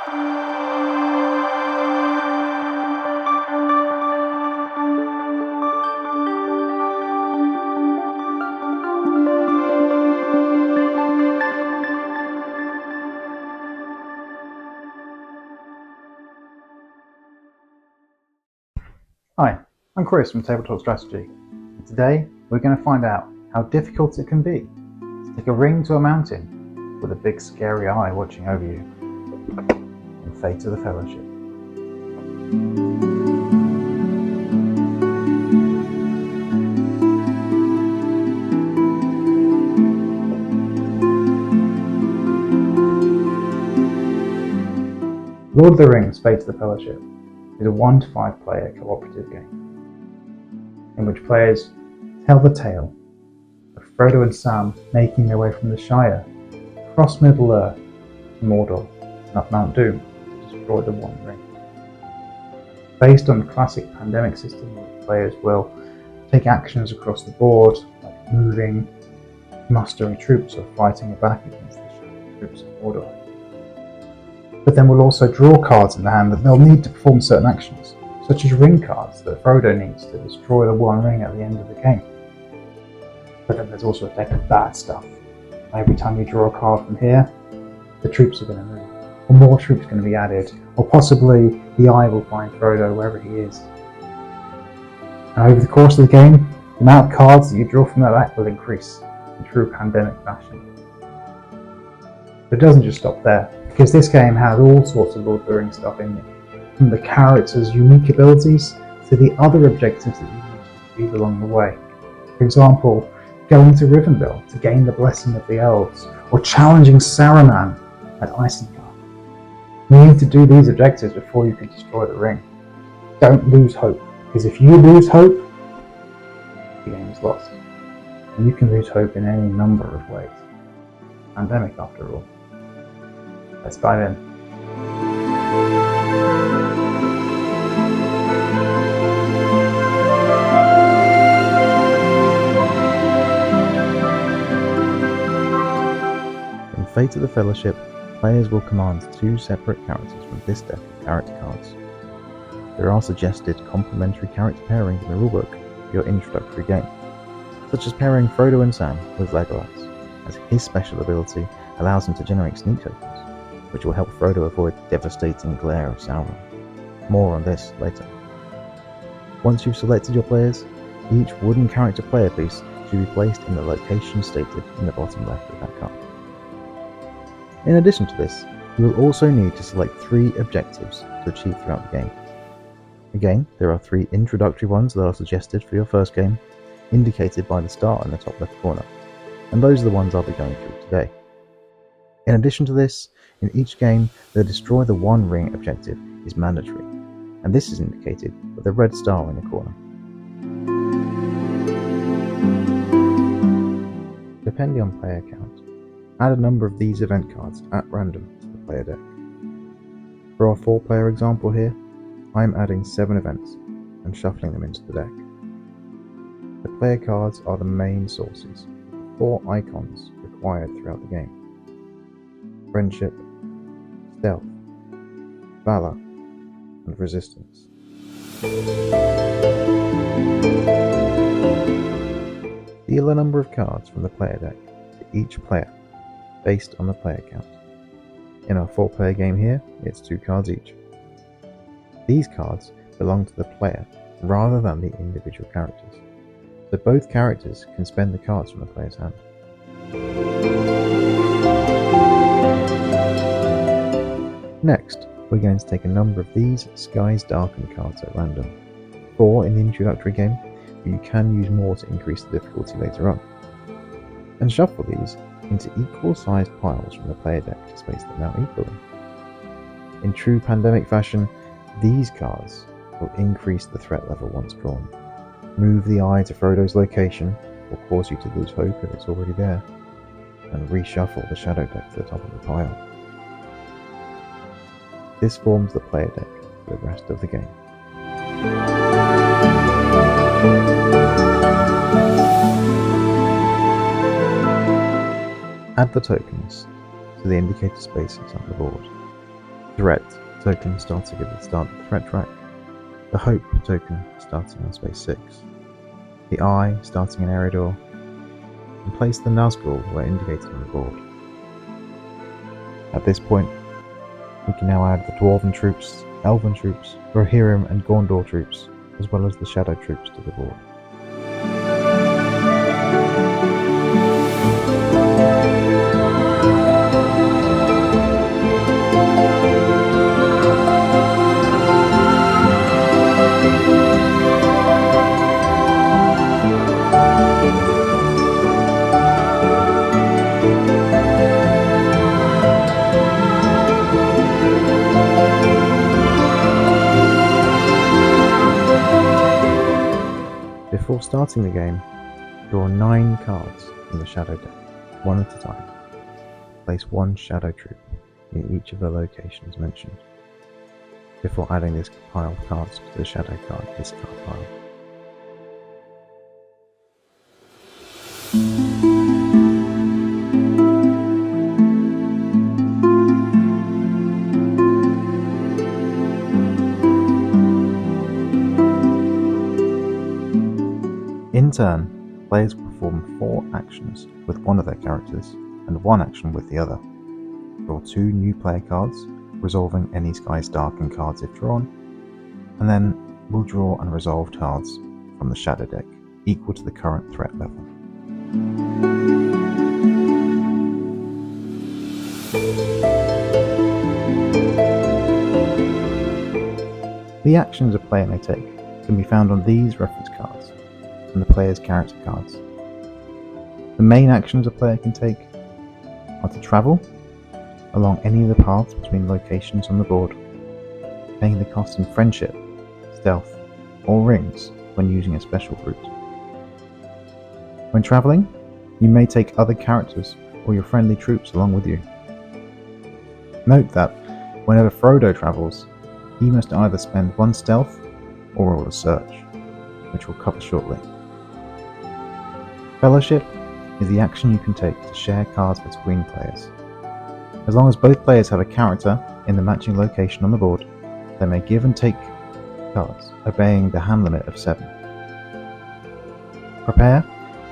Hi, I'm Chris from Tabletop Strategy, and today we're going to find out how difficult it can be to take a ring to a mountain with a big scary eye watching over you in Fate of the Fellowship. Lord of the Rings Fate of the Fellowship is a 1 to 5 player cooperative game in which players tell the tale of Frodo and Sam making their way from the Shire across Middle-earth to Mordor and up Mount Doom to destroy the One Ring. Based on the classic pandemic system, where players will take actions across the board like moving, mustering troops, or fighting back against the Shire troops of Mordor. But then we'll also draw cards in the hand that they'll need to perform certain actions, such as ring cards that Frodo needs to destroy the One Ring at the end of the game. But then there's also a deck of bad stuff. Every time you draw a card from here, the troops are going to move, or more troops are going to be added, or possibly the eye will find Frodo wherever he is. And over the course of the game, the amount of cards that you draw from that deck will increase in true pandemic fashion. But it doesn't just stop there, because this game has all sorts of Lord of the Rings stuff in it, from the characters' unique abilities to the other objectives that you need to achieve along the way. For example, going to Rivendell to gain the blessing of the elves, or challenging Saruman at Isengard. You need to do these objectives before you can destroy the ring. Don't lose hope, because if you lose hope, the game is lost. And you can lose hope in any number of ways. Pandemic, after all. Let's dive in. In Fate of the Fellowship, players will command 2 separate characters from this deck of character cards. There are suggested complementary character pairings in the rulebook for your introductory game, such as pairing Frodo and Sam with Legolas, as his special ability allows him to generate sneak tokens, which will help Frodo avoid the devastating glare of Sauron. More on this later. Once you've selected your players, each wooden character player piece should be placed in the location stated in the bottom left of that card. In addition to this, you will also need to select 3 objectives to achieve throughout the game. Again, there are 3 introductory ones that are suggested for your first game, indicated by the star in the top left corner, and those are the ones I'll be going through today. In addition to this, in each game, the Destroy the One Ring objective is mandatory, and this is indicated with a red star in the corner. Depending on player count, add a number of these event cards at random to the player deck. For our 4-player example here, I am adding 7 events and shuffling them into the deck. The player cards are the main sources, 4 icons required throughout the game: Friendship, Stealth, Valor, and Resistance. Deal a number of cards from the player deck to each player based on the player count. In our 4-player game here, it's 2 cards each. These cards belong to the player rather than the individual characters, so both characters can spend the cards from the player's hand. Next, we're going to take a number of these Skies Darken cards at random, 4 in the introductory game, but you can use more to increase the difficulty later on, and shuffle these into equal-sized piles from the player deck to space them out equally. In true pandemic fashion, these cards will increase the threat level once drawn, move the eye to Frodo's location, or cause you to lose hope if it's already there, and reshuffle the shadow deck to the top of the pile. This forms the player deck for the rest of the game. Add the tokens to the indicated spaces on the board. Threat token starting at the start of the threat track, the Hope token starting on space 6, the Eye starting in Eriador, and place the Nazgul where indicated on the board. At this point, we can now add the Dwarven troops, Elven troops, Rohirrim and Gondor troops, as well as the Shadow troops to the board. Before starting the game, draw 9 cards from the Shadow deck, one at a time. Place 1 Shadow troop in each of the locations mentioned, before adding this pile of cards to the Shadow card discard pile. In turn, players perform 4 actions with one of their characters and 1 action with the other. Draw 2 new player cards, resolving any Skies Darken cards if drawn, and then we'll draw and resolve cards from the Shadow deck equal to the current threat level. The actions a player may take can be found on these reference cards and the player's character cards. The main actions a player can take are to travel along any of the paths between locations on the board, paying the cost in friendship, stealth, or rings when using a special route. When traveling, you may take other characters or your friendly troops along with you. Note that whenever Frodo travels, he must either spend 1 stealth or roll a search, which we'll cover shortly. Fellowship is the action you can take to share cards between players. As long as both players have a character in the matching location on the board, they may give and take cards, obeying the hand limit of 7. Prepare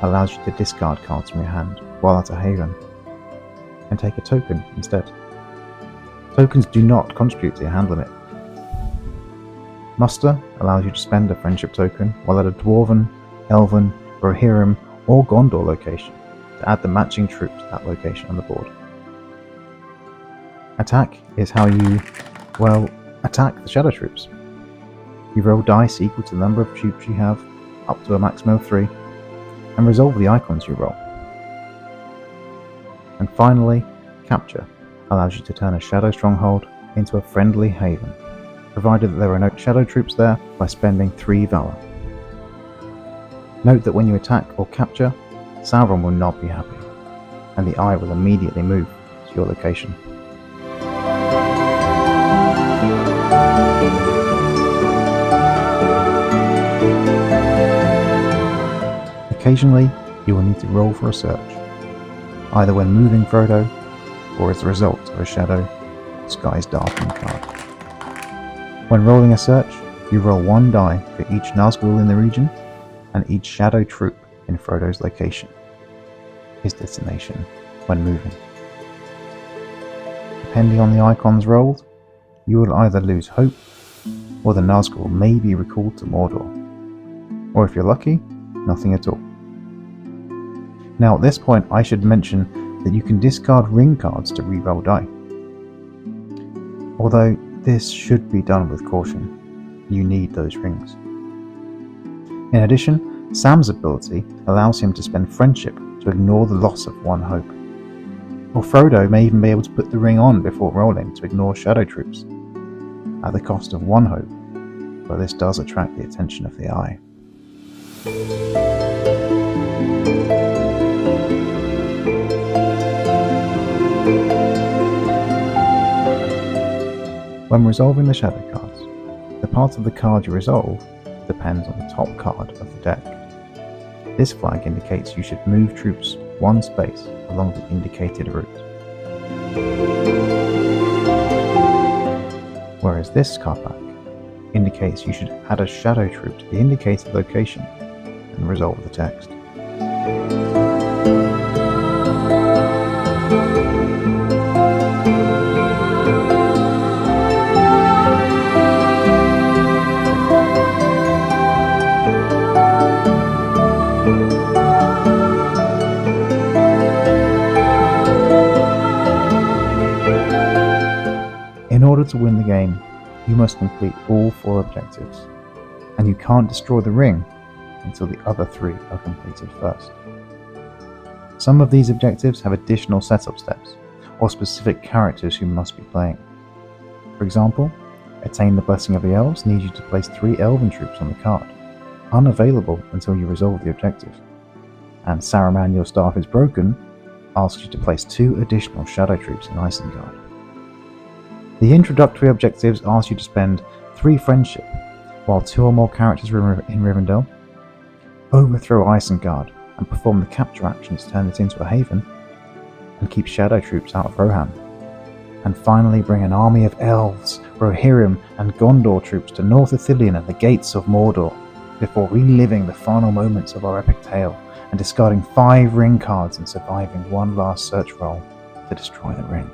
allows you to discard cards from your hand while at a haven, and take a token instead. Tokens do not contribute to your hand limit. Muster allows you to spend a friendship token while at a Dwarven, Elven, Rohirrim, or Gondor location to add the matching troop to that location on the board. Attack is how you, attack the Shadow troops. You roll dice equal to the number of troops you have, up to a maximum of 3, and resolve the icons you roll. And finally, Capture allows you to turn a Shadow stronghold into a friendly haven, provided that there are no Shadow troops there, by spending 3 Valor. Note that when you attack or capture, Sauron will not be happy, and the Eye will immediately move to your location. Occasionally, you will need to roll for a search, either when moving Frodo, or as a result of a Shadow or Skies Darken card. When rolling a search, you roll 1 die for each Nazgul in the region, and each Shadow troop in Frodo's location, his destination when moving. Depending on the icons rolled, you will either lose hope, or the Nazgul may be recalled to Mordor, or if you're lucky, nothing at all. Now at this point I should mention that you can discard ring cards to re-roll die. Although this should be done with caution, you need those rings. In addition, Sam's ability allows him to spend friendship to ignore the loss of 1 hope. Or Frodo may even be able to put the ring on before rolling to ignore Shadow troops, at the cost of 1 hope, but this does attract the attention of the Eye. When resolving the Shadow cards, the part of the card you resolve depends on the top card of the deck. This flag indicates you should move troops 1 space along the indicated route. whereas this card pack indicates you should add a shadow troop to the indicated location and resolve the text. In order to win the game, you must complete all 4 objectives, and you can't destroy the ring until the other 3 are completed first. Some of these objectives have additional setup steps, or specific characters who must be playing. For example, Attain the Blessing of the Elves needs you to place 3 Elven troops on the card, unavailable until you resolve the objective. And Saruman Your Staff is Broken asks you to place 2 additional shadow troops in Isengard. The introductory objectives ask you to spend 3 friendship, while 2 or more characters are in Rivendell, overthrow Isengard and perform the capture action to turn it into a haven, and keep shadow troops out of Rohan. And finally bring an army of elves, Rohirrim and Gondor troops to North Ithilien and the gates of Mordor, before reliving the final moments of our epic tale and discarding 5 ring cards and surviving one last search roll to destroy the ring.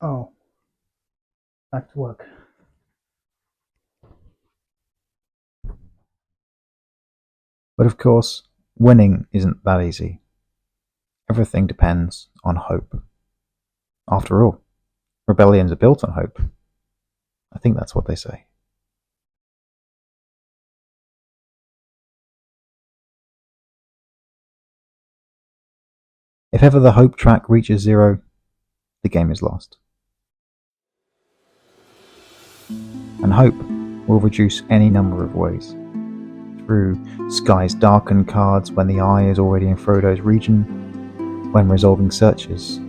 Oh, back to work. But of course, winning isn't that easy. Everything depends on hope. After all, rebellions are built on hope. I think that's what they say. If ever the hope track reaches 0, the game is lost. And hope will reduce any number of ways. Through Skies Darkened cards when the eye is already in Frodo's region, when resolving searches,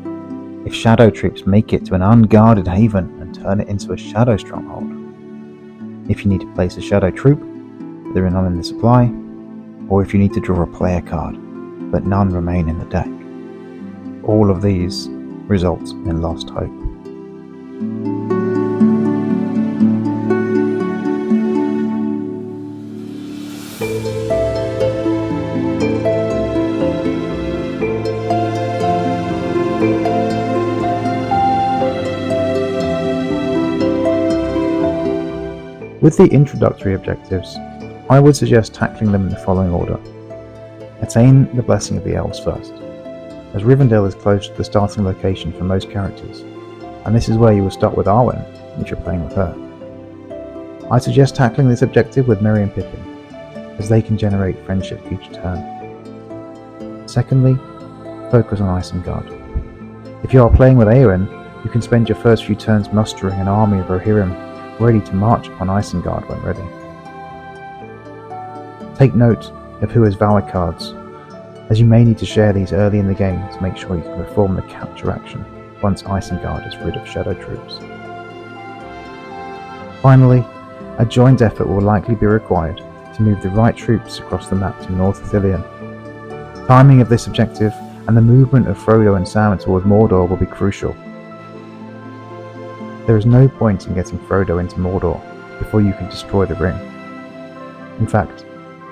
if shadow troops make it to an unguarded haven and turn it into a shadow stronghold, if you need to place a shadow troop, but there are none in the supply, or if you need to draw a player card, but none remain in the deck. All of these result in lost hope. With the introductory objectives, I would suggest tackling them in the following order. Attain the Blessing of the Elves first, as Rivendell is close to the starting location for most characters, and this is where you will start with Arwen if you're playing with her. I suggest tackling this objective with Merry and Pippin, as they can generate friendship each turn. Secondly, focus on Isengard. If you are playing with Éowyn, you can spend your first few turns mustering an army of Rohirrim ready to march upon Isengard when ready. Take note of who has Valor cards, as you may need to share these early in the game to make sure you can perform the capture action once Isengard is rid of shadow troops. Finally, a joint effort will likely be required to move the right troops across the map to North Ithilien. Timing of this objective and the movement of Frodo and Sam towards Mordor will be crucial. There is no point in getting Frodo into Mordor before you can destroy the ring. In fact,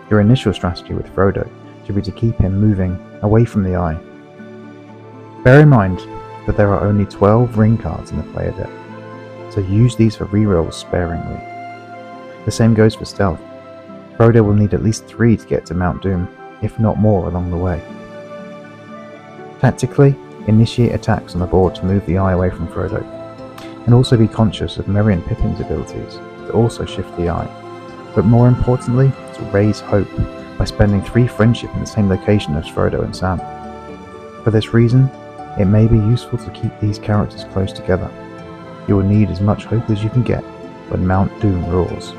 your initial strategy with Frodo should be to keep him moving away from the eye. Bear in mind that there are only 12 ring cards in the player deck, so use these for rerolls sparingly. The same goes for stealth. Frodo will need at least 3 to get to Mount Doom, if not more along the way. Tactically, initiate attacks on the board to move the eye away from Frodo, and also be conscious of Merry and Pippin's abilities to also shift the eye, but more importantly, to raise hope by spending 3 friendship in the same location as Frodo and Sam. For this reason, it may be useful to keep these characters close together. You will need as much hope as you can get when Mount Doom roars.